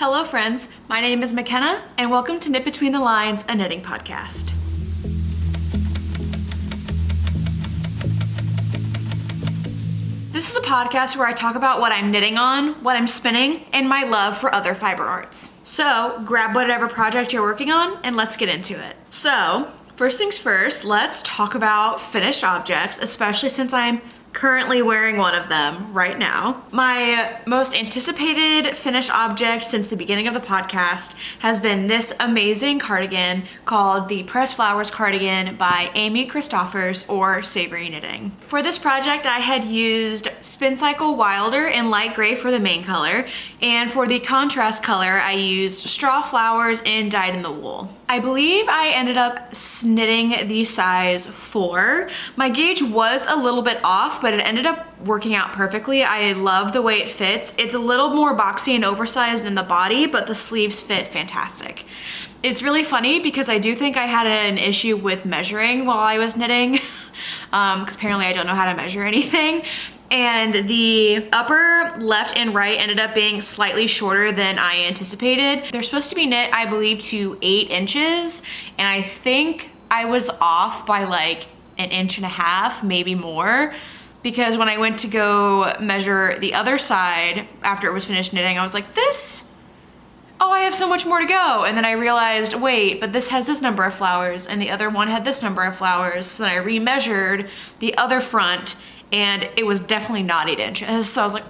Hello friends, my name is McKenna and welcome to Knit Between the Lines, a knitting podcast. This is a podcast where I talk about what I'm knitting on, what I'm spinning, and my love for other fiber arts. So grab whatever project you're working on and let's get into it. So first things first, let's talk about finished objects, especially since I'm currently wearing one of them right now. My most anticipated finished object since the beginning of the podcast has been this amazing cardigan called the Pressed Flowers cardigan by Amy Christoffers or Savory Knitting. For this project, I had used Spin Cycle Wilder in light gray for the main color, and for the contrast color, I used Straw Flowers in Dyed in the Wool. I believe I ended up knitting the size 4. My gauge was a little bit off, but it ended up working out perfectly. I love the way it fits. It's a little more boxy and oversized in the body, but the sleeves fit fantastic. It's really funny because I do think I had an issue with measuring while I was knitting, because apparently I don't know how to measure anything. And the upper left and right ended up being slightly shorter than I anticipated. They're supposed to be knit, I believe, to 8 inches, and I think I was off by like 1.5 inches, maybe more, because when I went to go measure the other side after it was finished knitting, I was like, I have so much more to go. And then I realized, wait, but this has this number of flowers and the other one had this number of flowers. So then I remeasured the other front and it was definitely not 8 inches. So I was like,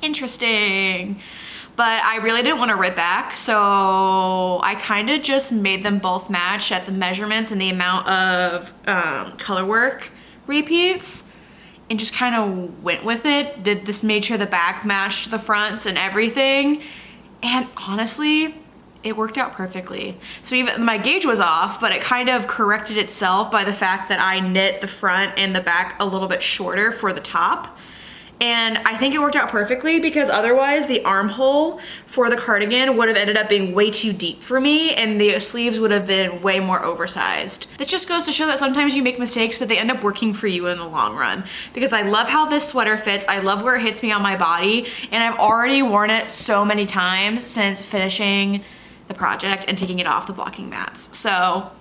interesting. But I really didn't want to rip back, so I kind of just made them both match at the measurements and the amount of color work repeats, and just kind of went with it. Made sure the back matched the fronts and everything, and honestly, it worked out perfectly. So even my gauge was off, but it kind of corrected itself by the fact that I knit the front and the back a little bit shorter for the top. And I think it worked out perfectly because otherwise the armhole for the cardigan would have ended up being way too deep for me and the sleeves would have been way more oversized. This just goes to show that sometimes you make mistakes, but they end up working for you in the long run. Because I love how this sweater fits, I love where it hits me on my body, and I've already worn it so many times since finishing the project and taking it off the blocking mats. So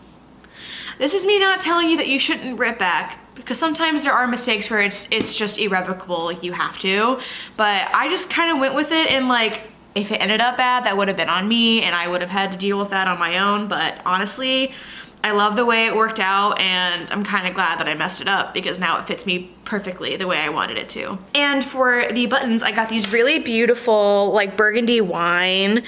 this is me not telling you that you shouldn't rip back, because sometimes there are mistakes where it's just irrevocable, like you have to. But I just kind of went with it, and like, if it ended up bad, that would have been on me and I would have had to deal with that on my own. But honestly, I love the way it worked out, and I'm kind of glad that I messed it up because now it fits me perfectly the way I wanted it to. And for the buttons, I got these really beautiful like burgundy wine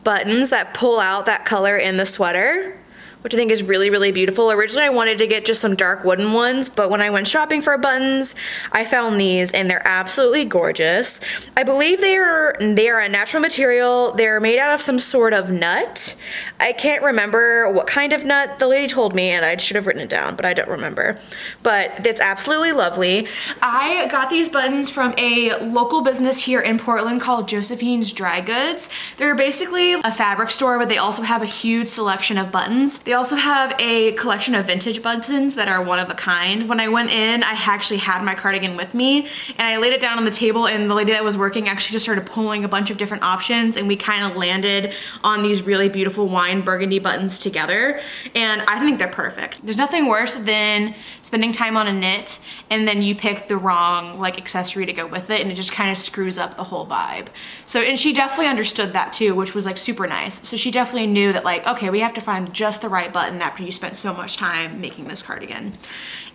buttons that pull out that color in the sweater, which I think is really, really beautiful. Originally, I wanted to get just some dark wooden ones, but when I went shopping for buttons, I found these, and they're absolutely gorgeous. I believe they are a natural material. They're made out of some sort of nut. I can't remember what kind of nut. The lady told me, and I should have written it down, but I don't remember. But it's absolutely lovely. I got these buttons from a local business here in Portland called Josephine's Dry Goods. They're basically a fabric store, but they also have a huge selection of buttons. They also have a collection of vintage buttons that are one of a kind. When I went in, I actually had my cardigan with me, and I laid it down on the table, and the lady that was working actually just started pulling a bunch of different options, and we kind of landed on these really beautiful wine burgundy buttons together, and I think they're perfect. There's nothing worse than spending time on a knit and then you pick the wrong like accessory to go with it, and it just kind of screws up the whole vibe. So, and she definitely understood that too, which was like super nice. So she definitely knew that like, okay, we have to find just the right button after you spent so much time making this cardigan.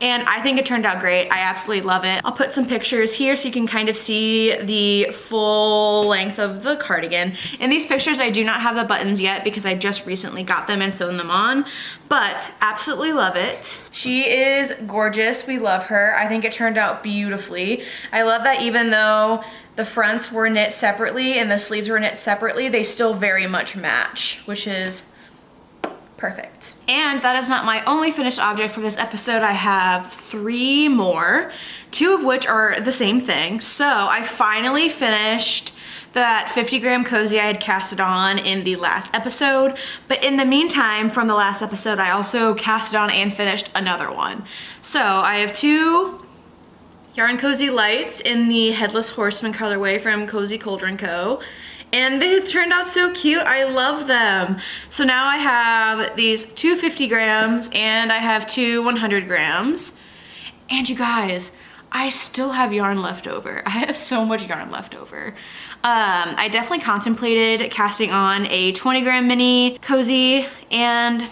And I think it turned out great. I absolutely love it. I'll put some pictures here so you can kind of see the full length of the cardigan. In these pictures, I do not have the buttons yet because I just recently got them and sewn them on, but absolutely love it. She is gorgeous. We love her. I think it turned out beautifully. I love that even though the fronts were knit separately and the sleeves were knit separately, they still very much match, which is perfect. And that is not my only finished object for this episode. I have 3 more, 2 of which are the same thing. So I finally finished that 50-gram cozy I had casted on in the last episode, but in the meantime, from the last episode, I also casted on and finished another one. So I have 2 Yarn Cozy Lights in the Headless Horseman colorway from Cozy Cauldron Co. and they turned out so cute. I love them. So now I have these 250 grams and I have 100 grams. And you guys, I still have yarn left over. I have so much yarn left over. I definitely contemplated casting on a 20 gram mini cozy, and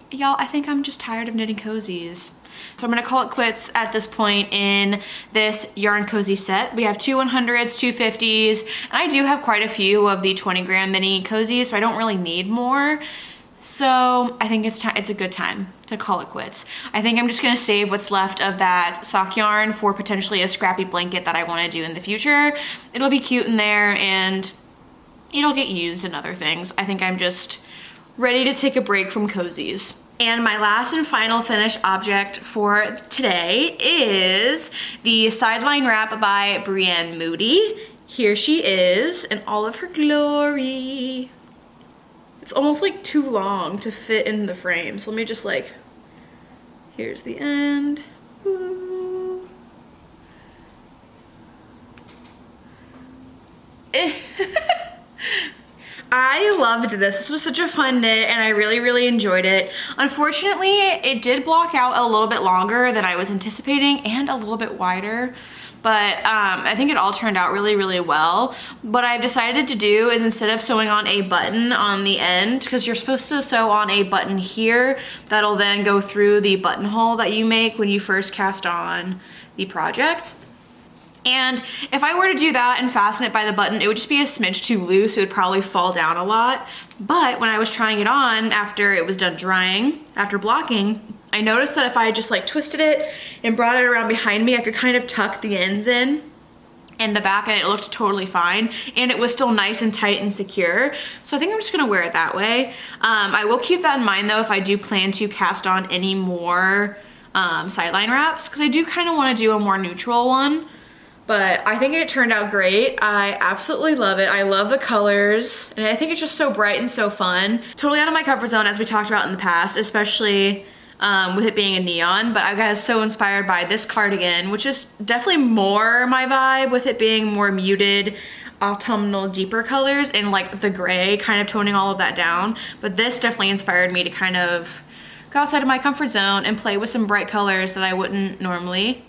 y'all, I think I'm just tired of knitting cozies. So I'm gonna call it quits at this point in this yarn cozy set. We have 2 100s, 2 50s, and I do have quite a few of the 20 gram mini cozies, so I don't really need more. So I think it's a good time to call it quits. I think I'm just gonna save what's left of that sock yarn for potentially a scrappy blanket that I wanna do in the future. It'll be cute in there and it'll get used in other things. I think I'm just ready to take a break from cozies. And my last and final finished object for today is the Sideline Wrap by Brienne Moody. Here she is in all of her glory. It's almost like too long to fit in the frame. So let me just like, here's the end. Ooh. I loved this. This was such a fun knit and I really, really enjoyed it. Unfortunately, it did block out a little bit longer than I was anticipating and a little bit wider. But I think it all turned out really, really well. What I've decided to do is, instead of sewing on a button on the end, because you're supposed to sew on a button here, that'll then go through the buttonhole that you make when you first cast on the project. And if I were to do that and fasten it by the button, it would just be a smidge too loose. It would probably fall down a lot. But when I was trying it on after it was done drying, after blocking, I noticed that if I just like twisted it and brought it around behind me, I could kind of tuck the ends in and the back, and it looked totally fine. And it was still nice and tight and secure. So I think I'm just gonna wear it that way. I will keep that in mind though if I do plan to cast on any more sideline wraps, because I do kind of want to do a more neutral one. But I think it turned out great. I absolutely love it. I love the colors, and I think it's just so bright and so fun. Totally out of my comfort zone, as we talked about in the past, especially with it being a neon, but I got so inspired by this cardigan, which is definitely more my vibe, with it being more muted, autumnal, deeper colors, and like the gray kind of toning all of that down. But this definitely inspired me to kind of go outside of my comfort zone and play with some bright colors that I wouldn't normally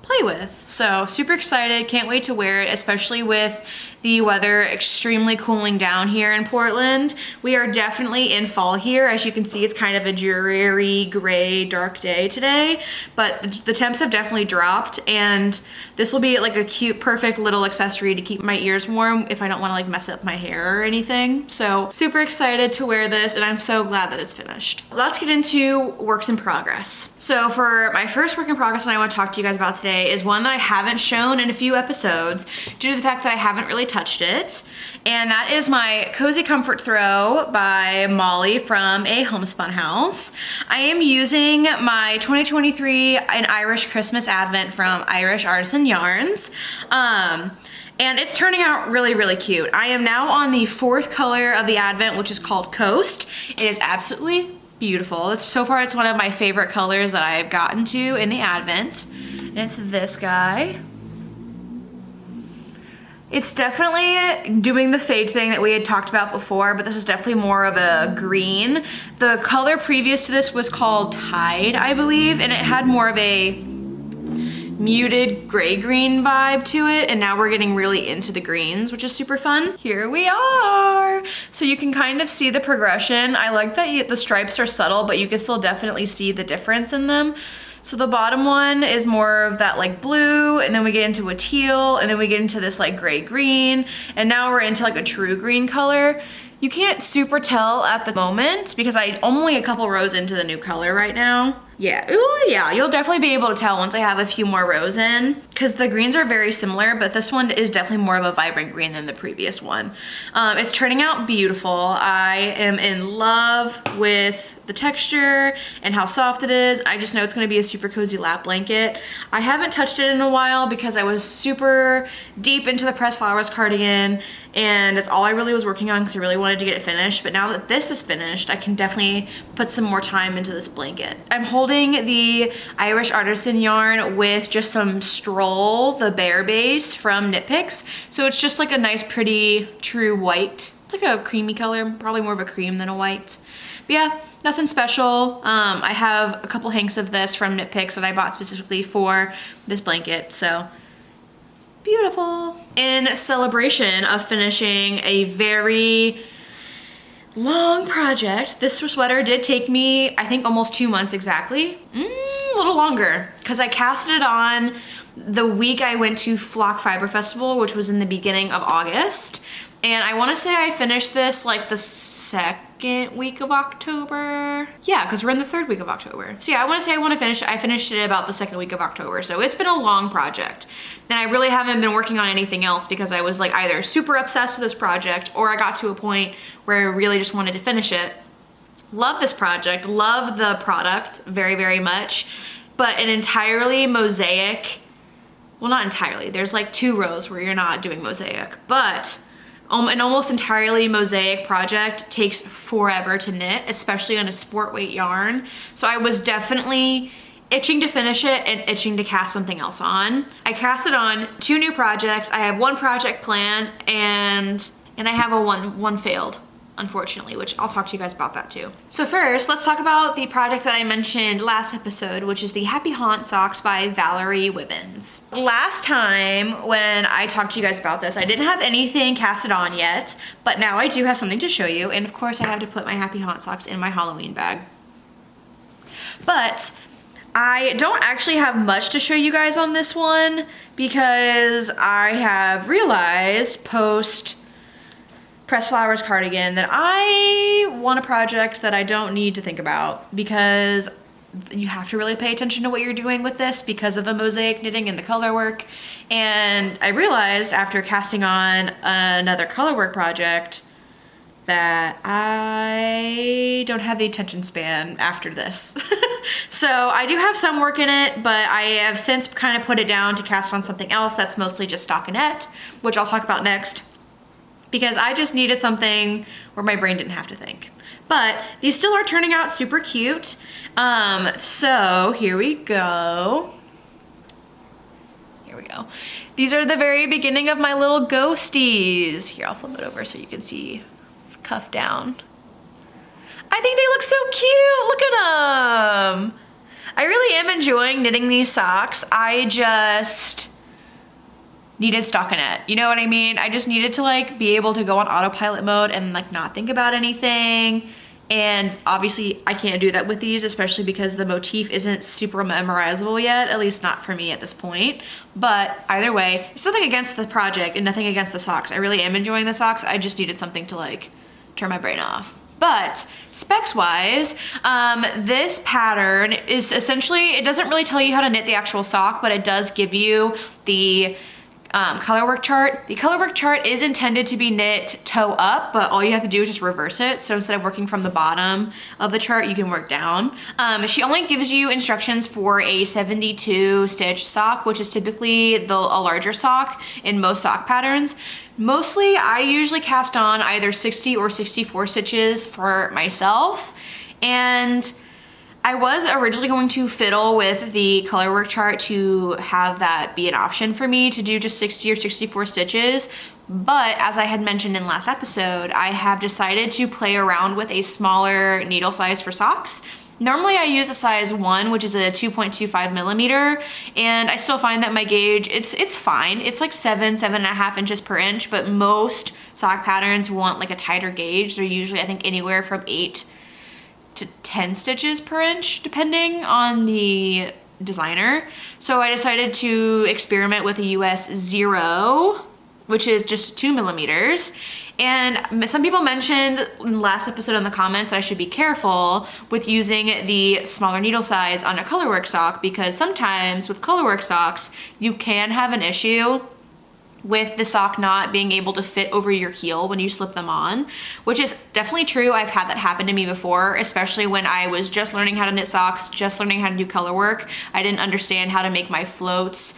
play with. So super excited, can't wait to wear it, especially with the weather extremely cooling down here in Portland. We are definitely in fall here. As you can see, it's kind of a dreary, gray, dark day today, but the temps have definitely dropped, and this will be like a cute, perfect little accessory to keep my ears warm if I don't want to like mess up my hair or anything. So super excited to wear this, and I'm so glad that it's finished. Let's get into works in progress. So for my first work in progress that I want to talk to you guys about today is one that I haven't shown in a few episodes due to the fact that I haven't really touched it, and that is my Cozy Comfort Throw by Molly from A Homespun House. I am using my 2023 An Irish Christmas Advent from Irish Artisan Yarns, and it's turning out really, really cute. I am now on the 4th color of the Advent, which is called Coast. It is absolutely beautiful. So far, it's one of my favorite colors that I've gotten to in the Advent, and it's this guy. It's definitely doing the fade thing that we had talked about before, but this is definitely more of a green. The color previous to this was called Tide, I believe, and it had more of a muted gray-green vibe to it, and now we're getting really into the greens, which is super fun. Here we are! So you can kind of see the progression. I like that the stripes are subtle, but you can still definitely see the difference in them. So the bottom one is more of that like blue, and then we get into a teal, and then we get into this like gray-green, and now we're into like a true green color. You can't super tell at the moment because I'm only a couple rows into the new color right now. Yeah, ooh yeah, you'll definitely be able to tell once I have a few more rows in, because the greens are very similar, but this one is definitely more of a vibrant green than the previous one. It's turning out beautiful. I am in love with the texture and how soft it is. I just know it's gonna be a super cozy lap blanket. I haven't touched it in a while because I was super deep into the pressed flowers cardigan, and that's all I really was working on because I really wanted to get it finished. But now that this is finished, I can definitely put some more time into this blanket. I'm holding the Irish Artisan yarn with just some Stroll, the Bear base from Knit Picks. So it's just like a nice, pretty, true white. It's like a creamy color, probably more of a cream than a white. But yeah, nothing special. I have a couple hanks of this from Knit Picks that I bought specifically for this blanket, so beautiful. In celebration of finishing a very long project, this sweater did take me, I think, almost 2 months exactly. A little longer, because I casted it on the week I went to Flock Fiber Festival, which was in the beginning of August. And I want to say I finished this like the second week of October. Yeah, because we're in the third week of October. So yeah, I want to say I finished it about the second week of October. So it's been a long project. And I really haven't been working on anything else because I was like either super obsessed with this project or I got to a point where I really just wanted to finish it. Love this project, love the product very, very much. But an entirely mosaic, well, not entirely, there's like 2 rows where you're not doing mosaic, but an almost entirely mosaic project takes forever to knit, especially on a sport weight yarn. So I was definitely itching to finish it and itching to cast something else on. I casted on 2 new projects. I have 1 project planned and I have one failed, unfortunately, which I'll talk to you guys about that too. So first, let's talk about the project that I mentioned last episode, which is the Happy Haunt socks by Valerie Wibbins. Last time when I talked to you guys about this, I didn't have anything casted on yet, but now I do have something to show you. And of course I have to put my Happy Haunt socks in my Halloween bag. But I don't actually have much to show you guys on this one because I have realized post Pressed Flowers cardigan that I want a project that I don't need to think about because you have to really pay attention to what you're doing with this because of the mosaic knitting and the color work. And I realized after casting on another color work project that I don't have the attention span after this. So I do have some work in it, but I have since kind of put it down to cast on something else that's mostly just stockinette, which I'll talk about next, because I just needed something where my brain didn't have to think. But these still are turning out super cute. So here we go. Here we go. These are the very beginning of my little ghosties. Here, I'll flip it over so you can see cuff down. I think they look so cute. Look at them. I really am enjoying knitting these socks. I just needed stockinette. You know what I mean? I just needed to like be able to go on autopilot mode and like not think about anything. And obviously I can't do that with these, especially because the motif isn't super memorizable yet, at least not for me at this point. But either way, it's nothing against the project and nothing against the socks. I really am enjoying the socks. I just needed something to like turn my brain off. But specs wise, this pattern is essentially, it doesn't really tell you how to knit the actual sock, but it does give you the colorwork chart. The colorwork chart is intended to be knit toe up, but all you have to do is just reverse it. So instead of working from the bottom of the chart, you can work down. She only gives you instructions for a 72 stitch sock, which is typically a larger sock in most sock patterns. Mostly I usually cast on either 60 or 64 stitches for myself. And I was originally going to fiddle with the colorwork chart to have that be an option for me to do just 60 or 64 stitches. But as I had mentioned in last episode, I have decided to play around with a smaller needle size for socks. Normally I use a size 1, which is a 2.25 millimeter, and I still find that my gauge, it's fine. It's like 7.5 inches per inch, but most sock patterns want like a tighter gauge. They're usually, I think, anywhere from 8 to 10 stitches per inch, depending on the designer. So I decided to experiment with a US 0, which is just 2 millimeters. And some people mentioned in the last episode in the comments that I should be careful with using the smaller needle size on a colorwork sock, because sometimes with colorwork socks, you can have an issue with the sock not being able to fit over your heel when you slip them on, which is definitely true. I've had that happen to me before, especially when I was just learning how to knit socks, just learning how to do color work. I didn't understand how to make my floats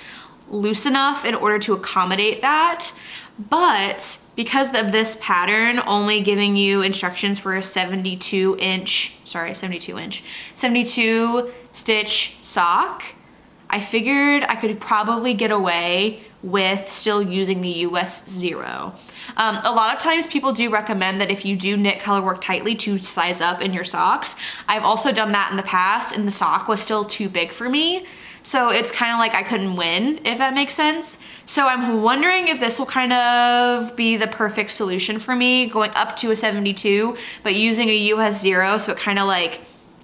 loose enough in order to accommodate that. But because of this pattern only giving you instructions for a 72 stitch sock, I figured I could probably get away with still using the US 0. A lot of times people do recommend that if you do knit color work tightly to size up in your socks. I've also done that in the past and the sock was still too big for me. So it's kind of like I couldn't win, if that makes sense. So I'm wondering if this will kind of be the perfect solution for me, going up to a 72, but using a US 0, so it kind of like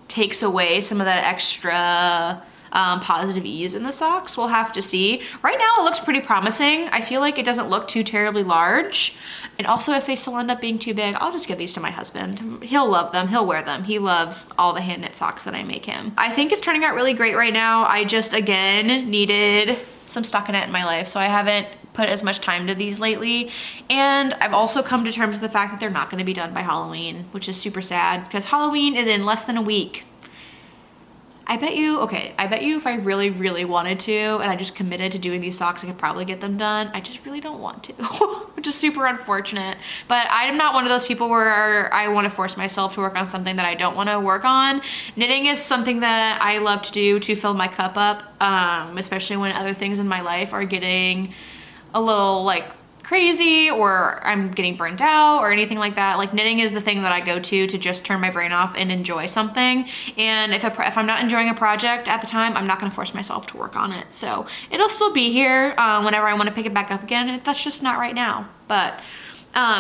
takes away some of that extra positive ease in the socks. We'll have to see. Right now it looks pretty promising. I feel like it doesn't look too terribly large. And also if they still end up being too big, I'll just give these to my husband. He'll love them, he'll wear them. He loves all the hand knit socks that I make him. I think it's turning out really great right now. I just, again, needed some stockinette in my life, so I haven't put as much time to these lately. And I've also come to terms with the fact that they're not gonna be done by Halloween, which is super sad because Halloween is in less than a week. I bet you if I really, really wanted to and I just committed to doing these socks, I could probably get them done. I just really don't want to, which is super unfortunate. But I'm not one of those people where I want to force myself to work on something that I don't want to work on. Knitting is something that I love to do to fill my cup up, especially when other things in my life are getting a little like crazy or I'm getting burnt out or anything like that. Like knitting is the thing that I go to just turn my brain off and enjoy something. And if I'm not enjoying a project at the time, I'm not gonna force myself to work on it. So it'll still be here whenever I wanna pick it back up again. That's just not right now. But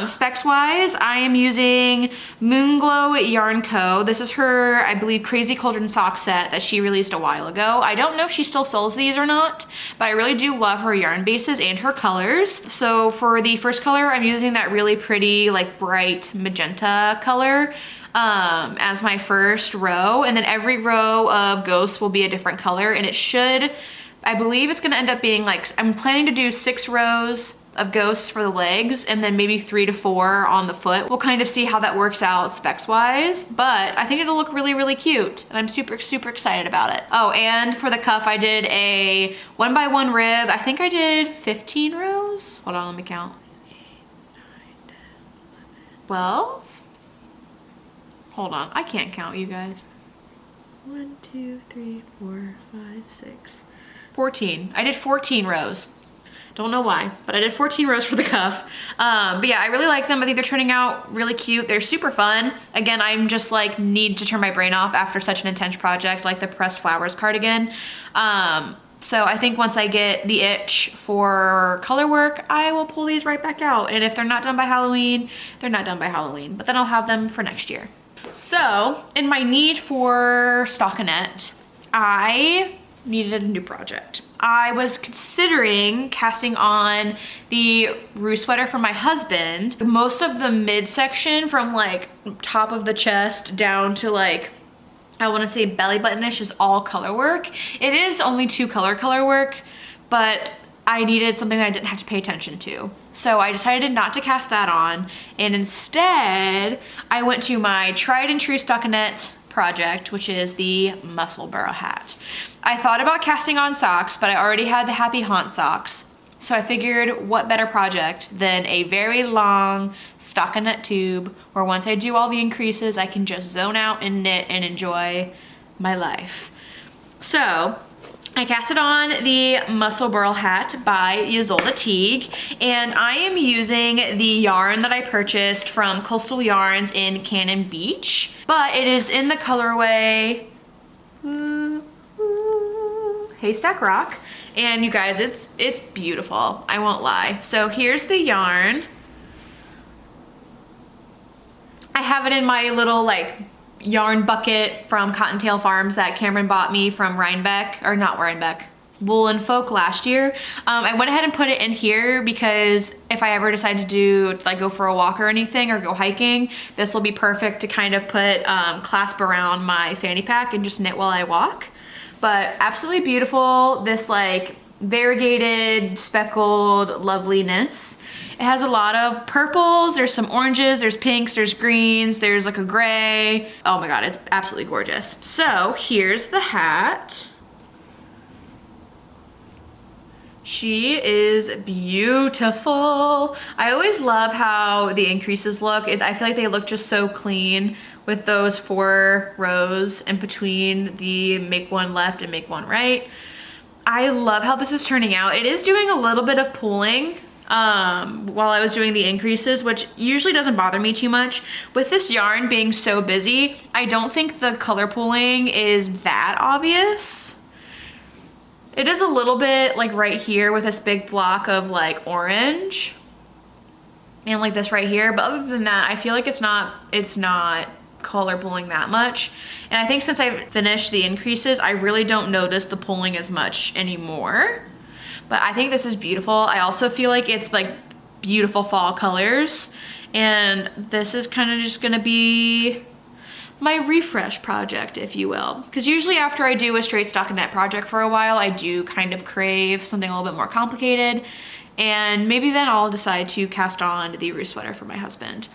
specs wise, I am using Moonglow Yarn Co. This is her, I believe, Crazy Cauldron sock set that she released a while ago. I don't know if she still sells these or not, but I really do love her yarn bases and her colors. So for the first color, I'm using that really pretty, like bright magenta color as my first row. And then every row of ghosts will be a different color, and it should, I believe it's gonna end up being like, I'm planning to do 6 rows of ghosts for the legs and then maybe 3 to 4 on the foot. We'll kind of see how that works out specs wise, but I think it'll look really, really cute and I'm super, super excited about it. Oh, and for the cuff, I did a 1x1 rib. I think I did 15 rows. Hold on, let me count. 8, 9, 10, 11, 12. Hold on, I can't count, you guys. 1, 2, 3, 4, 5, 6, 14. I did 14 rows. Don't know why, but I did 14 rows for the cuff. But yeah, I really like them. I think they're turning out really cute. They're super fun. Again, I'm just like need to turn my brain off after such an intense project like the pressed flowers cardigan. So I think once I get the itch for color work, I will pull these right back out. And if they're not done by Halloween, they're not done by Halloween, but then I'll have them for next year. So in my need for stockinette, I needed a new project. I was considering casting on the roo sweater for my husband. Most of the midsection from like top of the chest down to like, I wanna say belly button-ish is all color work. It is only 2 color work, but I needed something that I didn't have to pay attention to. So I decided not to cast that on, and instead I went to my tried and true stockinette project, which is the muscle Burl Hat. I thought about casting on socks, but I already had the Happy Haunt socks. So I figured what better project than a very long stockinette tube where once I do all the increases, I can just zone out and knit and enjoy my life. So I casted on the Muscle Burl Hat by Ysolda Teague, and I am using the yarn that I purchased from Coastal Yarns in Cannon Beach, but it is in the colorway Haystack Rock, and you guys, it's beautiful, I won't lie. So here's the yarn. I have it in my little like yarn bucket from Cottontail Farms that Cameron bought me from Rhinebeck, or not Rhinebeck, Woolen Folk last year. I went ahead and put it in here because if I ever decide to do like go for a walk or anything or go hiking, this will be perfect to kind of put clasp around my fanny pack and just knit while I walk. But absolutely beautiful. This like variegated, speckled loveliness. It has a lot of purples, there's some oranges, there's pinks, there's greens, there's like a gray. Oh my God, it's absolutely gorgeous. So here's the hat. She is beautiful. I always love how the increases look. I feel like they look just so clean with those 4 rows in between the make one left and make one right. I love how this is turning out. It is doing a little bit of pulling while I was doing the increases, which usually doesn't bother me too much. With this yarn being so busy, I don't think the color pulling is that obvious. It is a little bit like right here with this big block of like orange and like this right here. But other than that, I feel like it's not color pulling that much. And I think since I've finished the increases, I really don't notice the pulling as much anymore. But I think this is beautiful. I also feel like it's like beautiful fall colors. And this is kind of just gonna be my refresh project, if you will. Because usually after I do a straight stockinette project for a while, I do kind of crave something a little bit more complicated. And maybe then I'll decide to cast on the roof sweater for my husband.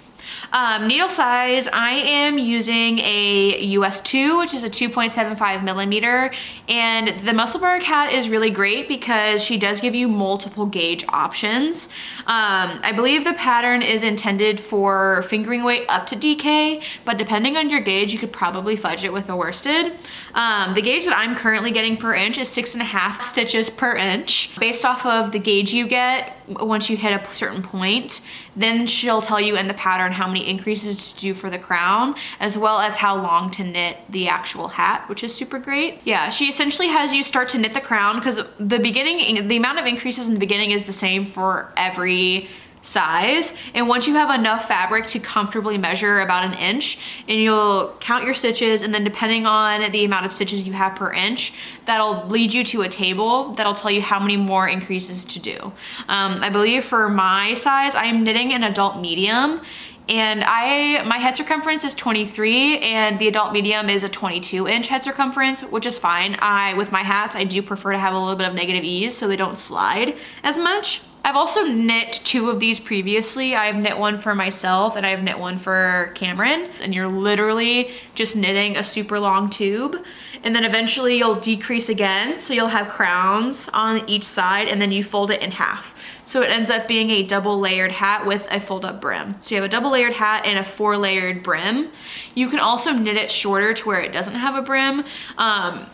Needle size, I am using a US 2, which is a 2.75 millimeter, and the Musselburgh hat is really great because she does give you multiple gauge options. I believe the pattern is intended for fingering weight up to DK, but depending on your gauge, you could probably fudge it with a worsted. The gauge that I'm currently getting per inch is 6.5 stitches per inch. Based off of the gauge you get, once you hit a certain point, then she'll tell you in the pattern how many increases to do for the crown, as well as how long to knit the actual hat, which is super great. Yeah, she essentially has you start to knit the crown because the amount of increases in the beginning is the same for every size, and once you have enough fabric to comfortably measure about an inch, and you'll count your stitches, and then depending on the amount of stitches you have per inch, that'll lead you to a table that'll tell you how many more increases to do. I believe for my size, I'm knitting an adult medium, and my head circumference is 23, and the adult medium is a 22-inch head circumference, which is fine. With my hats, I do prefer to have a little bit of negative ease so they don't slide as much. I've also knit 2 of these previously. I've knit one for myself and I've knit one for Cameron, and you're literally just knitting a super long tube, and then eventually you'll decrease again, so you'll have crowns on each side, and then you fold it in half. So it ends up being a double layered hat with a fold up brim. So you have a double layered hat and a 4-layered brim. You can also knit it shorter to where it doesn't have a brim.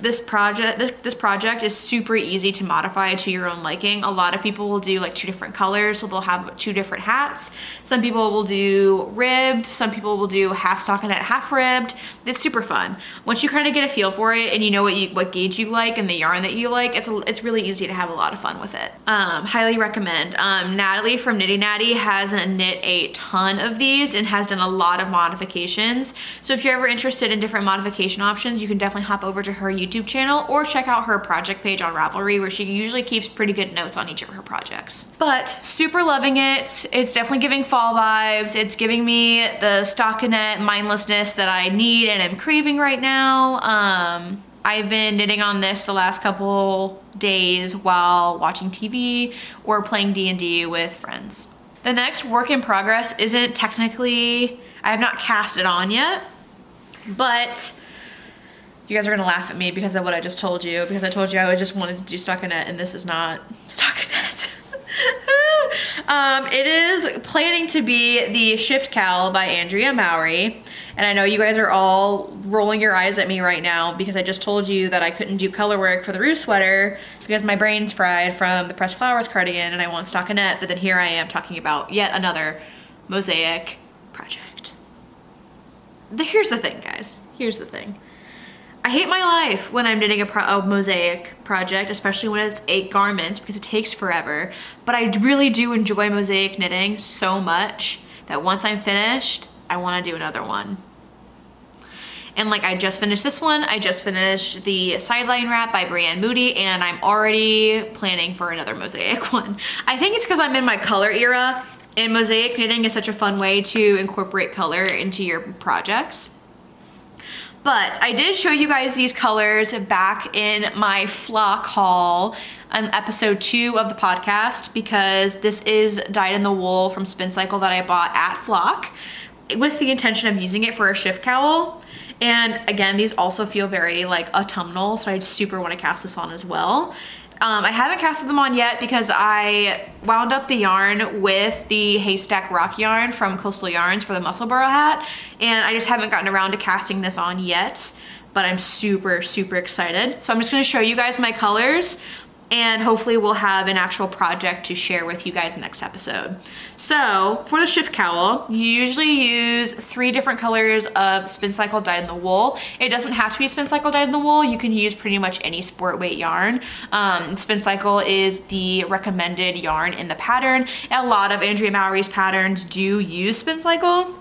This project is super easy to modify to your own liking. A lot of people will do like 2 different colors, so they'll have 2 different hats. Some people will do ribbed, some people will do half stockinette, half ribbed. It's super fun. Once you kind of get a feel for it and you know what gauge you like and the yarn that you like, it's really easy to have a lot of fun with it. Highly recommend. Natalie from Knitty Natty has knit a ton of these and has done a lot of modifications. So if you're ever interested in different modification options, you can definitely hop over to her YouTube channel or check out her project page on Ravelry, where she usually keeps pretty good notes on each of her projects. But super loving it. It's definitely giving fall vibes. It's giving me the stockinette mindlessness that I need and am craving right now. I've been knitting on this the last couple days while watching TV or playing D&D with friends. The next work in progress isn't technically, I have not cast it on yet, but you guys are gonna laugh at me because of what I just told you, because I told you I just wanted to do stockinette, and this is not stockinette. It is planning to be the Shift Cowl by Andrea Mowry. And I know you guys are all rolling your eyes at me right now because I just told you that I couldn't do color work for the roof sweater because my brain's fried from the pressed flowers cardigan and I want stockinette, but then here I am talking about yet another mosaic project. Here's the thing, guys. Here's the thing. I hate my life when I'm knitting a mosaic project, especially when it's a garment, because it takes forever. But I really do enjoy mosaic knitting so much that once I'm finished, I want to do another one. And like, I just finished this one. I just finished the Sideline Wrap by Brienne Moody, and I'm already planning for another mosaic one. I think it's because I'm in my color era, and mosaic knitting is such a fun way to incorporate color into your projects. But I did show you guys these colors back in my flock haul on episode 2 of the podcast, because this is dyed in the wool from Spin Cycle that I bought at Flock with the intention of using it for a shift cowl. And again, these also feel very like autumnal, so I super want to cast this on as well. I haven't casted them on yet because I wound up the yarn with the Haystack Rock yarn from Coastal Yarns for the Muscle Burl hat, and I just haven't gotten around to casting this on yet, but I'm super, super excited. So I'm just gonna show you guys my colors, and hopefully we'll have an actual project to share with you guys next episode. So for the shift cowl, you usually use 3 different colors of Spin Cycle dyed in the wool. It doesn't have to be Spin Cycle dyed in the wool. You can use pretty much any sport weight yarn. Spin Cycle is the recommended yarn in the pattern. A lot of Andrea Mowry's patterns do use Spin Cycle.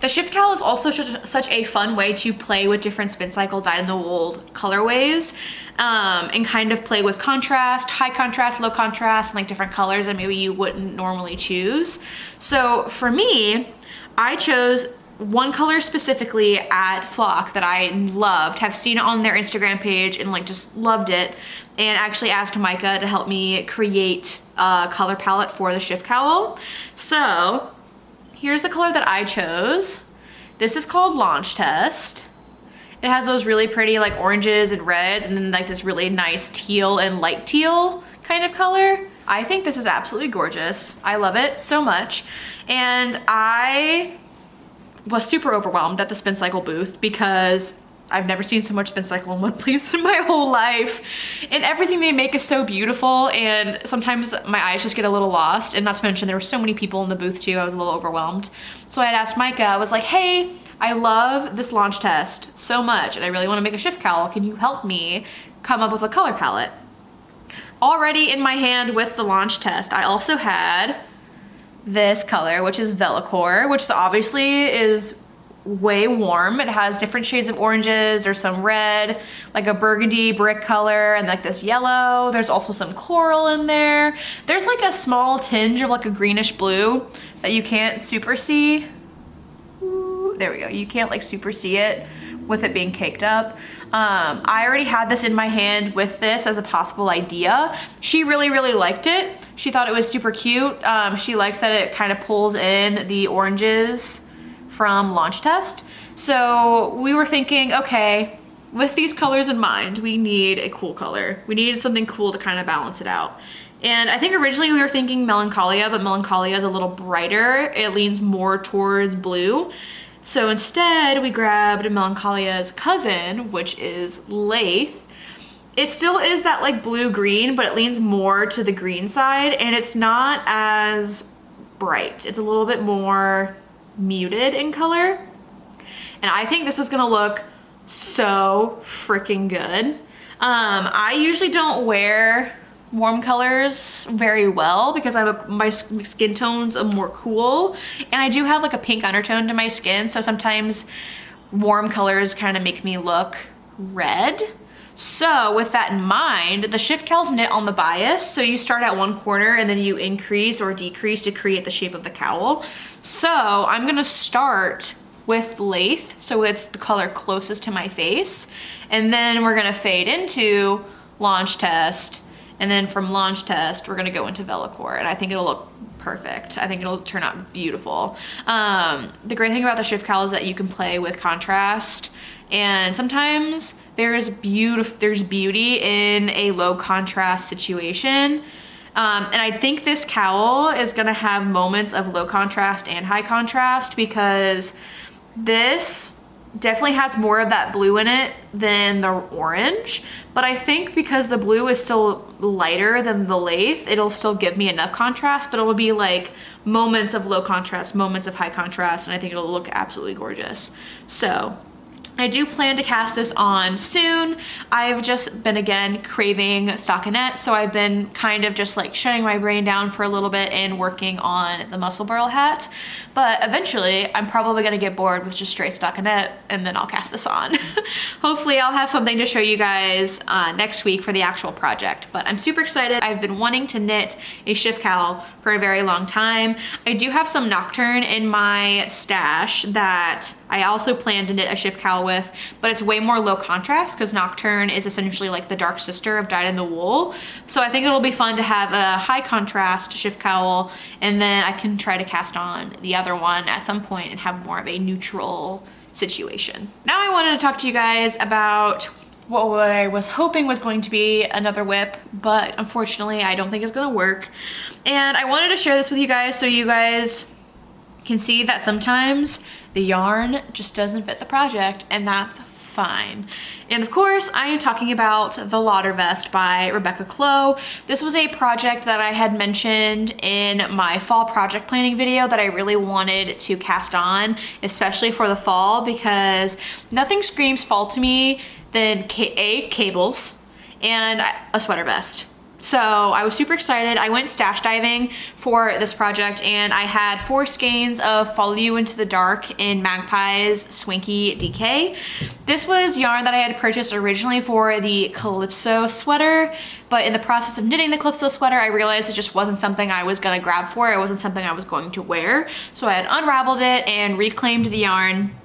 The shift cowl is also such a fun way to play with different Spin Cycle dyed in the wool colorways, and kind of play with contrast, high contrast, low contrast, and like different colors that maybe you wouldn't normally choose. So for me, I chose one color specifically at Flock that I loved, have seen it on their Instagram page and like just loved it, and actually asked Micah to help me create a color palette for the shift cowl. So here's the color that I chose. This is called Launch Test. It has those really pretty like oranges and reds, and then like this really nice teal and light teal kind of color. I think this is absolutely gorgeous. I love it so much. And I was super overwhelmed at the Spin Cycle booth because I've never seen so much Spin Cycle in one place in my whole life. And everything they make is so beautiful, and sometimes my eyes just get a little lost. And not to mention there were so many people in the booth too, I was a little overwhelmed. So I had asked Micah, I was like, hey, I love this Launch Test so much and I really want to make a shift cowl. Can you help me come up with a color palette? Already in my hand with the Launch Test, I also had this color, which is Velocore, which obviously is way warm. It has different shades of oranges. There's some red, like a burgundy brick color, and like this yellow. There's also some coral in there. There's like a small tinge of like a greenish blue that you can't super see. Ooh, there we go. You can't like super see it with it being caked up. I already had this in my hand with this as a possible idea. She really, really liked it. She thought it was super cute. She liked that it kind of pulls in the oranges from Launch Test. So we were thinking, okay, with these colors in mind, we need a cool color. We needed something cool to kind of balance it out. And I think originally we were thinking Melancholia, but Melancholia is a little brighter. It leans more towards blue. So instead we grabbed Melancholia's cousin, which is Lite. It still is that like blue-green, but it leans more to the green side, and it's not as bright. It's a little bit more muted in color. And I think this is gonna look so freaking good. I usually don't wear warm colors very well because my skin tones are more cool, and I do have like a pink undertone to my skin, so sometimes warm colors kind of make me look red. So with that in mind, the shift cowl's knit on the bias, so you start at one corner and then you increase or decrease to create the shape of the cowl. So I'm gonna start with Lite, so it's the color closest to my face, and then we're gonna fade into Launch Test, and then from Launch Test we're gonna go into Velocore, and I think it'll look perfect. I think it'll turn out beautiful. The great thing about the shift cowl is that you can play with contrast, and sometimes there's beauty in a low contrast situation. And I think this cowl is gonna have moments of low contrast and high contrast, because this definitely has more of that blue in it than the orange. But I think because the blue is still lighter than the Lite, it'll still give me enough contrast, but it will be like moments of low contrast, moments of high contrast, and I think it'll look absolutely gorgeous. So I do plan to cast this on soon. I've just been, again, craving stockinette, so I've been kind of just like shutting my brain down for a little bit and working on the Muscle Burl hat. But eventually, I'm probably gonna get bored with just straight stockinette, and then I'll cast this on. Hopefully, I'll have something to show you guys next week for the actual project. But I'm super excited. I've been wanting to knit a shift cowl for a very long time. I do have some Nocturne in my stash that I also plan to knit a shift cowl with, but it's way more low contrast because Nocturne is essentially like the dark sister of Dyed in the Wool. So I think it'll be fun to have a high contrast shift cowl, and then I can try to cast on the other one at some point and have more of a neutral situation. Now I wanted to talk to you guys about what I was hoping was going to be another whip, but unfortunately I don't think it's gonna work. And I wanted to share this with you guys so you guys can see that sometimes the yarn just doesn't fit the project, and that's fine. And of course, I am talking about the Lauder Vest by Rebecca Clow. This was a project that I had mentioned in my fall project planning video that I really wanted to cast on, especially for the fall, because nothing screams fall to me than cables and a sweater vest. So I was super excited. I went stash diving for this project, and I had 4 skeins of Follow You Into the Dark in Magpie's Swanky DK. This was yarn that I had purchased originally for the Calypso sweater, but in the process of knitting the Calypso sweater, I realized it just wasn't something I was gonna grab for. It wasn't something I was going to wear. So I had unraveled it and reclaimed the yarn,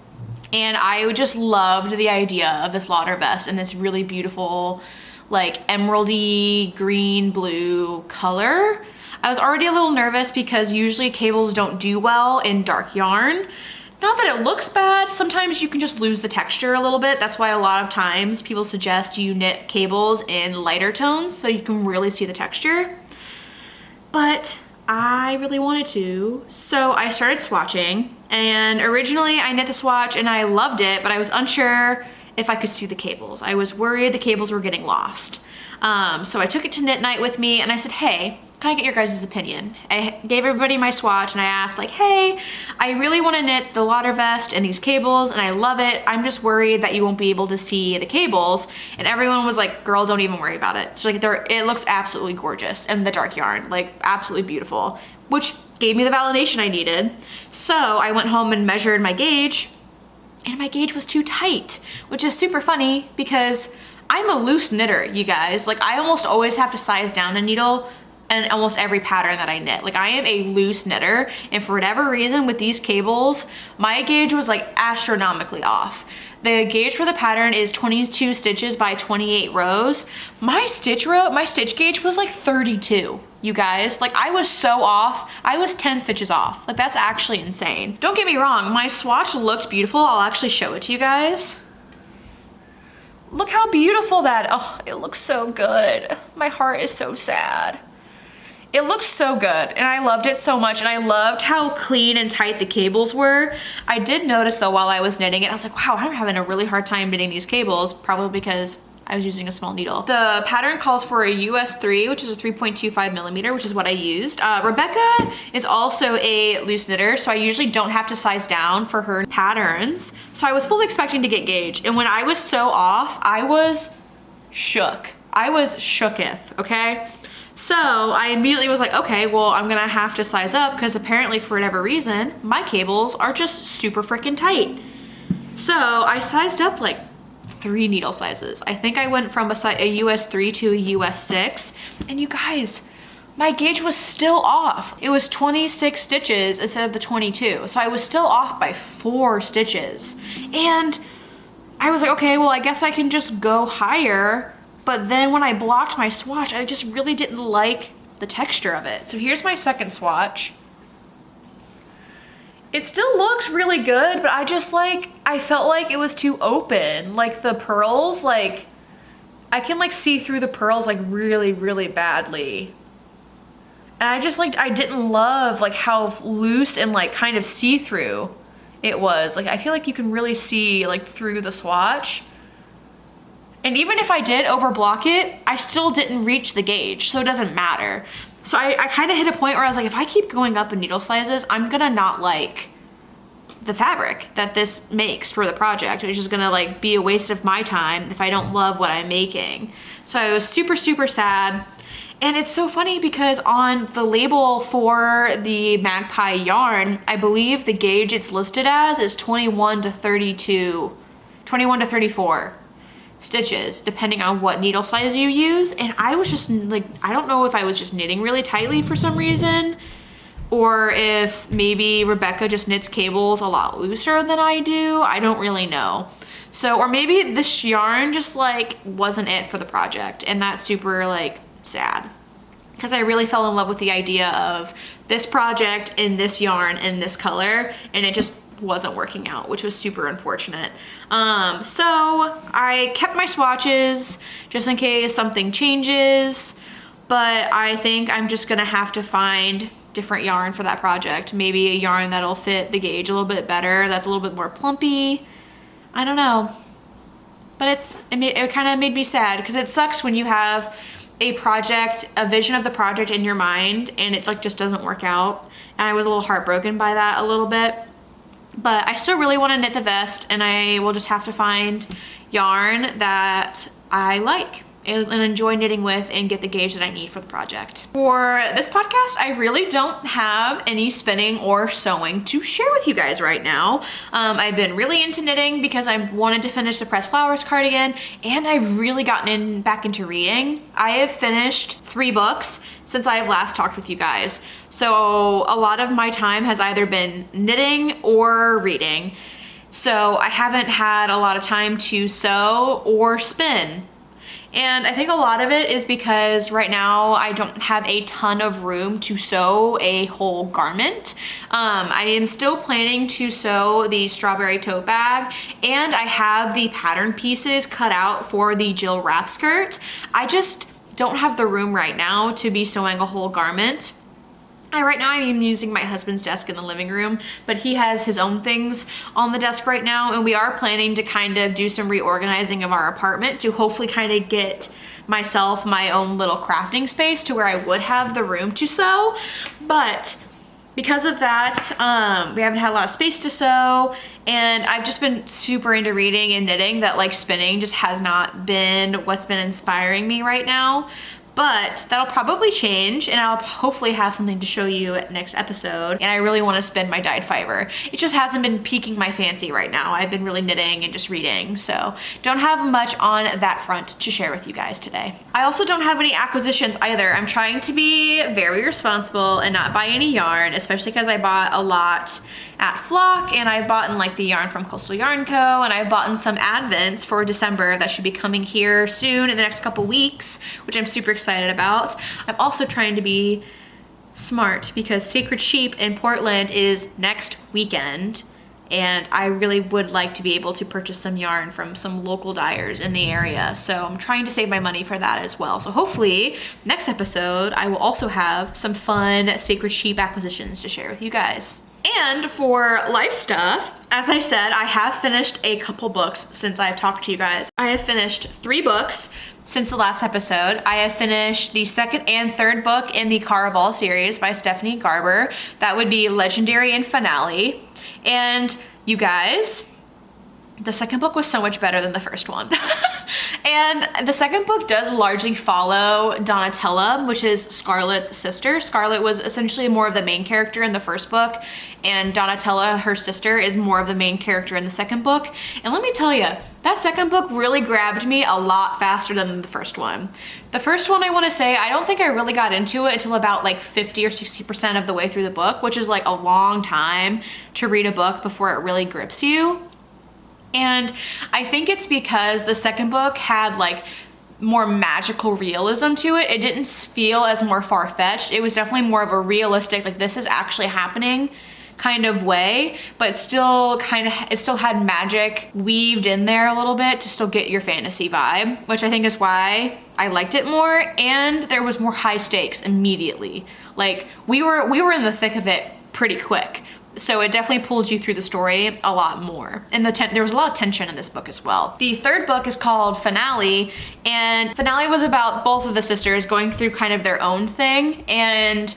and I just loved the idea of this Lauder vest in this really beautiful, like emeraldy green blue color. I was already a little nervous because usually cables don't do well in dark yarn. Not that it looks bad, sometimes you can just lose the texture a little bit. That's why a lot of times people suggest you knit cables in lighter tones so you can really see the texture. But I really wanted to, so I started swatching, and originally I knit the swatch and I loved it, but I was unsure if I could see the cables. I was worried the cables were getting lost. So I took it to knit night with me and I said, hey, can I get your guys' opinion? I gave everybody my swatch and I asked like, hey, I really wanna knit the Lauder vest and these cables and I love it. I'm just worried that you won't be able to see the cables. And everyone was like, girl, don't even worry about it. So like it looks absolutely gorgeous in the dark yarn, like absolutely beautiful, which gave me the validation I needed. So I went home and measured my gauge, and my gauge was too tight, which is super funny because I'm a loose knitter, you guys. Like I almost always have to size down a needle in almost every pattern that I knit. Like I am a loose knitter, and for whatever reason with these cables, my gauge was like astronomically off. The gauge for the pattern is 22 stitches by 28 rows. My stitch gauge was like 32, you guys. Like I was so off. I was 10 stitches off. Like that's actually insane. Don't get me wrong, my swatch looked beautiful. I'll actually show it to you guys. Look how beautiful that, oh, it looks so good. My heart is so sad. It looks so good, and I loved it so much, and I loved how clean and tight the cables were. I did notice though while I was knitting it, I was like, wow, I'm having a really hard time knitting these cables, probably because I was using a small needle. The pattern calls for a US 3, which is a 3.25 millimeter, which is what I used. Rebecca is also a loose knitter, so I usually don't have to size down for her patterns. So I was fully expecting to get gauge, and when I was so off, I was shook. I was shooketh, okay? So I immediately was like, okay, well, I'm gonna have to size up because apparently for whatever reason, my cables are just super freaking tight. So I sized up like 3 needle sizes. I think I went from a US 3 to a US 6. And you guys, my gauge was still off. It was 26 stitches instead of the 22. So I was still off by 4 stitches. And I was like, okay, well, I guess I can just go higher. But then when I blocked my swatch, I just really didn't like the texture of it. So here's my second swatch. It still looks really good, but I felt like it was too open. Like the pearls, like I can like see through the pearls like really, really badly. And I didn't love like how loose and like kind of see-through it was. Like I feel like you can really see like through the swatch. And even if I did overblock it, I still didn't reach the gauge, so it doesn't matter. So I kind of hit a point where I was like, if I keep going up in needle sizes, I'm gonna not like the fabric that this makes for the project. It's just gonna like be a waste of my time if I don't love what I'm making. So I was super, super sad. And it's so funny because on the label for the Magpie yarn, I believe the gauge it's listed as is 21 to 32, 21 to 34 stitches, depending on what needle size you use. And I was just like, I don't know if I was just knitting really tightly for some reason, or if maybe Rebecca just knits cables a lot looser than I do. I don't really know. So, or maybe this yarn just like wasn't it for the project, and that's super like sad, because I really fell in love with the idea of this project in this yarn in this color, and it just wasn't working out, which was super unfortunate. So I kept my swatches just in case something changes, but I think I'm just gonna have to find different yarn for that project. Maybe a yarn that'll fit the gauge a little bit better, that's a little bit more plumpy. I don't know, but it kind of made me sad, because it sucks when you have a project, a vision of the project in your mind, and it like just doesn't work out. And I was a little heartbroken by that a little bit, but I still really want to knit the vest, and I will just have to find yarn that I like and enjoy knitting with and get the gauge that I need for the project. For this podcast, I really don't have any spinning or sewing to share with you guys right now. I've been really into knitting because I wanted to finish the Pressed Flowers cardigan, and I've really gotten back into reading. I have finished 3 books since I have last talked with you guys. So a lot of my time has either been knitting or reading. So I haven't had a lot of time to sew or spin. And I think a lot of it is because right now I don't have a ton of room to sew a whole garment. I am still planning to sew the strawberry tote bag, and I have the pattern pieces cut out for the Jill wrap skirt. I just don't have the room right now to be sewing a whole garment. Right now I'm using my husband's desk in the living room, but he has his own things on the desk right now, and we are planning to kind of do some reorganizing of our apartment to hopefully kind of get myself my own little crafting space to where I would have the room to sew. But because of that, we haven't had a lot of space to sew, and I've just been super into reading and knitting that like spinning just has not been what's been inspiring me right now. But that'll probably change, and I'll hopefully have something to show you at next episode. And I really want to spin my dyed fiber. It just hasn't been piquing my fancy right now. I've been really knitting and just reading, so don't have much on that front to share with you guys today. I also don't have any acquisitions either. I'm trying to be very responsible and not buy any yarn, especially because I bought a lot at Flock, and I've bought in like the yarn from Coastal Yarn Co, and I've bought in some advents for December that should be coming here soon in the next couple weeks, which I'm super excited about. I'm also trying to be smart because Sacred Sheep in Portland is next weekend, and I really would like to be able to purchase some yarn from some local dyers in the area. So I'm trying to save my money for that as well. So hopefully next episode I will also have some fun Sacred Sheep acquisitions to share with you guys. And for life stuff, as I said, I have finished a couple books since I've talked to you guys. I have finished 3 books since the last episode. I have finished the 2nd and 3rd book in the Caraval series by Stephanie Garber. That would be Legendary and Finale. And you guys, the 2nd book was so much better than the 1st one. And the 2nd book does largely follow Donatella, which is Scarlett's sister. Scarlett was essentially more of the main character in the 1st book, and Donatella, her sister, is more of the main character in the 2nd book. And let me tell you, that 2nd book really grabbed me a lot faster than the 1st one. The 1st one, I want to say, I don't think I really got into it until about like 50 or 60% of the way through the book, which is like a long time to read a book before it really grips you. And I think it's because the 2nd book had like more magical realism to it. It didn't feel as more far-fetched. It was definitely more of a realistic, like this is actually happening kind of way, but it still had magic weaved in there a little bit to still get your fantasy vibe, which I think is why I liked it more. And there was more high stakes immediately. Like we were in the thick of it pretty quick. So it definitely pulled you through the story a lot more. And there was a lot of tension in this book as well. The 3rd book is called Finale, and Finale was about both of the sisters going through kind of their own thing, and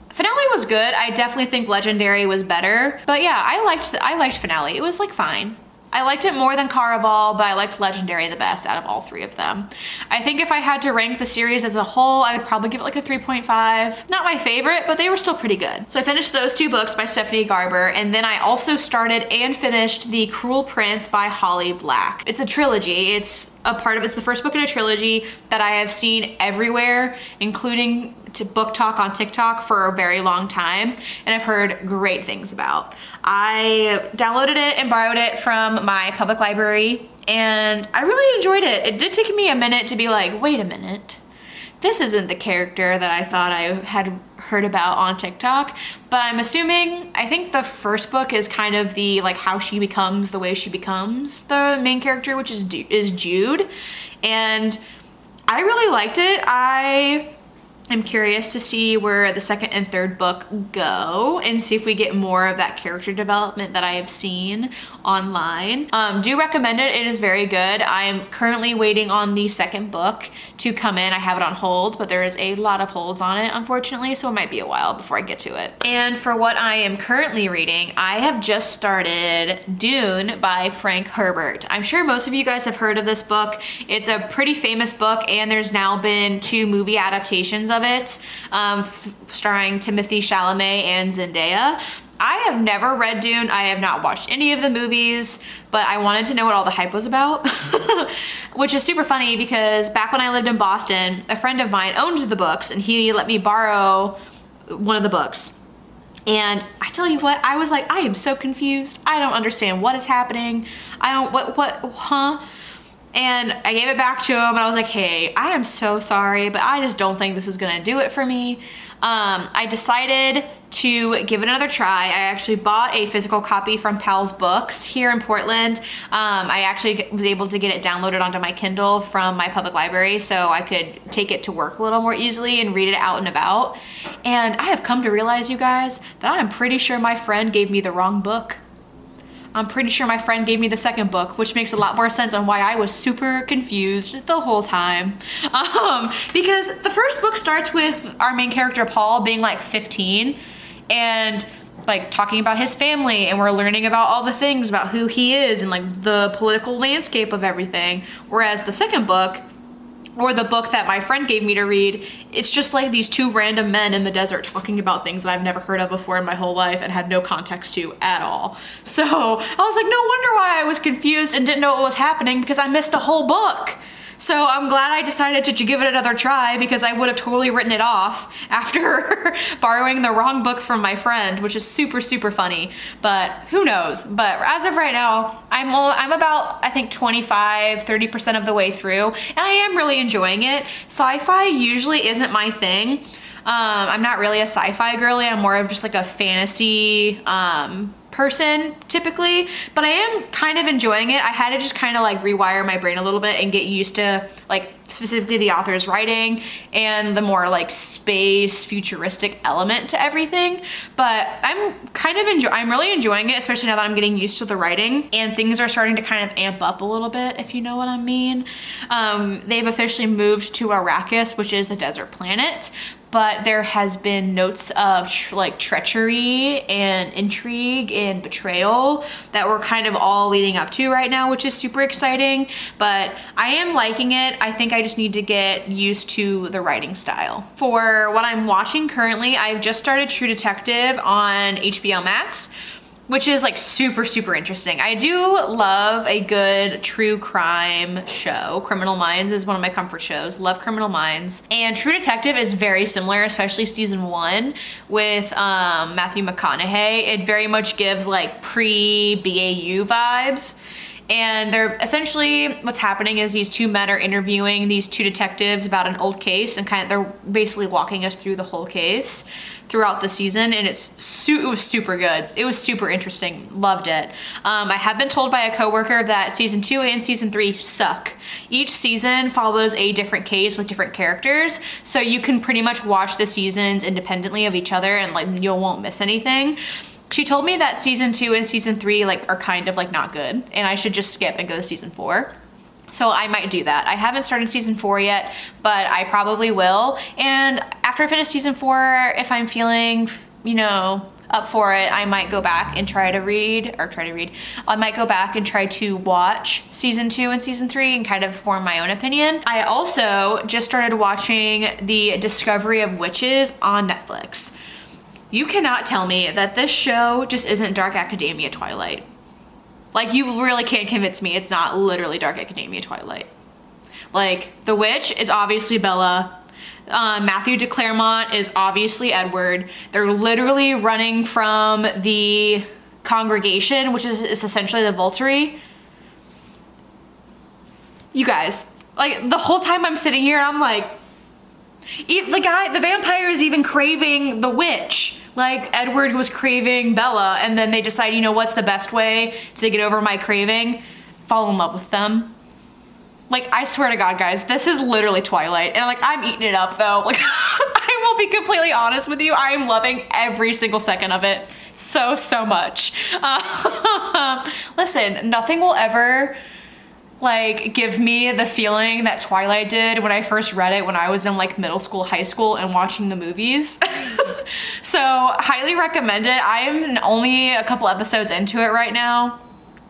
Finale was good. I definitely think Legendary was better, but yeah, I liked Finale. It was like fine. I liked it more than Caraval, but I liked Legendary the best out of all 3 of them. I think if I had to rank the series as a whole, I would probably give it like a 3.5. Not my favorite, but they were still pretty good. So I finished those 2 books by Stephanie Garber, and then I also started and finished The Cruel Prince by Holly Black. It's a trilogy. It's the 1st book in a trilogy that I have seen everywhere, including book talk on TikTok for a very long time, and I've heard great things about. I downloaded it and borrowed it from my public library, and I really enjoyed it. It did take me a minute to be like, wait a minute, this isn't the character that I thought I had heard about on TikTok, but I'm assuming, I think the first book is kind of the like how she becomes the way she becomes the main character, which is Jude, and I really liked it. I'm curious to see where the second and third book go and see if we get more of that character development that I have seen online. Do recommend it. It is very good. I'm currently waiting on the second book to come in. I have it on hold, but there is a lot of holds on it, unfortunately, so it might be a while before I get to it. And for what I am currently reading, I have just started Dune by Frank Herbert. I'm sure most of you guys have heard of this book. It's a pretty famous book, and there's now been 2 movie adaptations of it, starring Timothée Chalamet and Zendaya. I have never read Dune. I have not watched any of the movies, but I wanted to know what all the hype was about, which is super funny because back when I lived in Boston, a friend of mine owned the books and he let me borrow one of the books. And I tell you what, I was like, I am so confused. I don't understand what is happening. And I gave it back to him and I was like, hey, I am so sorry, but I just don't think this is gonna do it for me. I decided to give it another try. I actually bought a physical copy from Pal's Books here in Portland. I actually was able to get it downloaded onto my Kindle from my public library so I could take it to work a little more easily and read it out and about. And I have come to realize, you guys, that I'm pretty sure my friend gave me the wrong book. I'm pretty sure my friend gave me the second book, which makes a lot more sense on why I was super confused the whole time. Because the first book starts with our main character, Paul, being like 15 and like talking about his family, and we're learning about all the things about who he is and like the political landscape of everything. Whereas the second book, or the book that my friend gave me to read, it's just like these 2 random men in the desert talking about things that I've never heard of before in my whole life and had no context to at all. So I was like, no wonder why I was confused and didn't know what was happening, because I missed a whole book. So I'm glad I decided to give it another try, because I would have totally written it off after borrowing the wrong book from my friend, which is super, super funny, but who knows. But as of right now, I'm about, I think 25-30% of the way through, and I am really enjoying it. Sci-fi usually isn't my thing. I'm not really a sci-fi girly. I'm more of just like a fantasy person typically, but I am kind of enjoying it. I had to just kind of like rewire my brain a little bit and get used to like specifically the author's writing and the more like space futuristic element to everything. But I'm really enjoying it, especially now that I'm getting used to the writing and things are starting to kind of amp up a little bit, if you know what I mean. They've officially moved to Arrakis, which is the desert planet, but there has been notes of treachery and intrigue and betrayal that we're kind of all leading up to right now, which is super exciting. But I am liking it. I think I just need to get used to the writing style. For what I'm watching currently, I've just started True Detective on HBO Max, which is like super, super interesting. I do love a good true crime show. Criminal Minds is one of my comfort shows. Love Criminal Minds. And True Detective is very similar, especially season 1 with Matthew McConaughey. It very much gives like pre-BAU vibes. And they're essentially, what's happening is these 2 men are interviewing these 2 detectives about an old case, and they're basically walking us through the whole case throughout the season, and it was super good. It was super interesting. Loved it. I have been told by a coworker that season 2 and season 3 suck. Each season follows a different case with different characters, so you can pretty much watch the seasons independently of each other and like you won't miss anything. She told me that season 2 and season 3 like are kind of like not good, and I should just skip and go to season 4. So I might do that. I haven't started season 4 yet, but I probably will. And after I finish season 4, if I'm feeling, up for it, I might go back and try to read. I might go back and try to watch season 2 and season 3 and kind of form my own opinion. I also just started watching The Discovery of Witches on Netflix. You cannot tell me that this show just isn't Dark Academia Twilight. Like, you really can't convince me it's not literally Dark Academia Twilight. Like, the witch is obviously Bella. Matthew de Clermont is obviously Edward. They're literally running from the congregation, which is essentially the Volturi. You guys, like the whole time I'm sitting here, I'm like, the vampire is even craving the witch. Like Edward was craving Bella, and then they decide, you know what's the best way to get over my craving? Fall in love with them. Like, I swear to God, guys, this is literally Twilight. And like, I'm eating it up though. Like, I will be completely honest with you. I am loving every single second of it. So much. Listen, nothing will ever like give me the feeling that Twilight did when I first read it when I was in like middle school, high school, and watching the movies. So highly recommend it. I am only a couple episodes into it right now.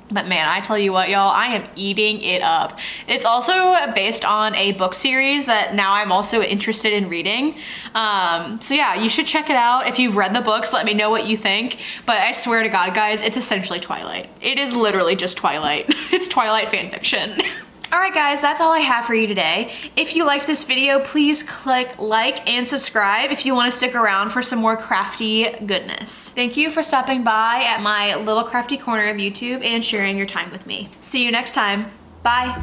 But man, I tell you what, y'all, I am eating it up. It's also based on a book series that now I'm also interested in reading. So yeah, you should check it out. If you've read the books, let me know what you think. But I swear to God, guys, it's essentially Twilight. It is literally just Twilight. It's Twilight fan fiction. All right, guys, that's all I have for you today. If you liked this video, please click like and subscribe if you want to stick around for some more crafty goodness. Thank you for stopping by at my little crafty corner of YouTube and sharing your time with me. See you next time. Bye.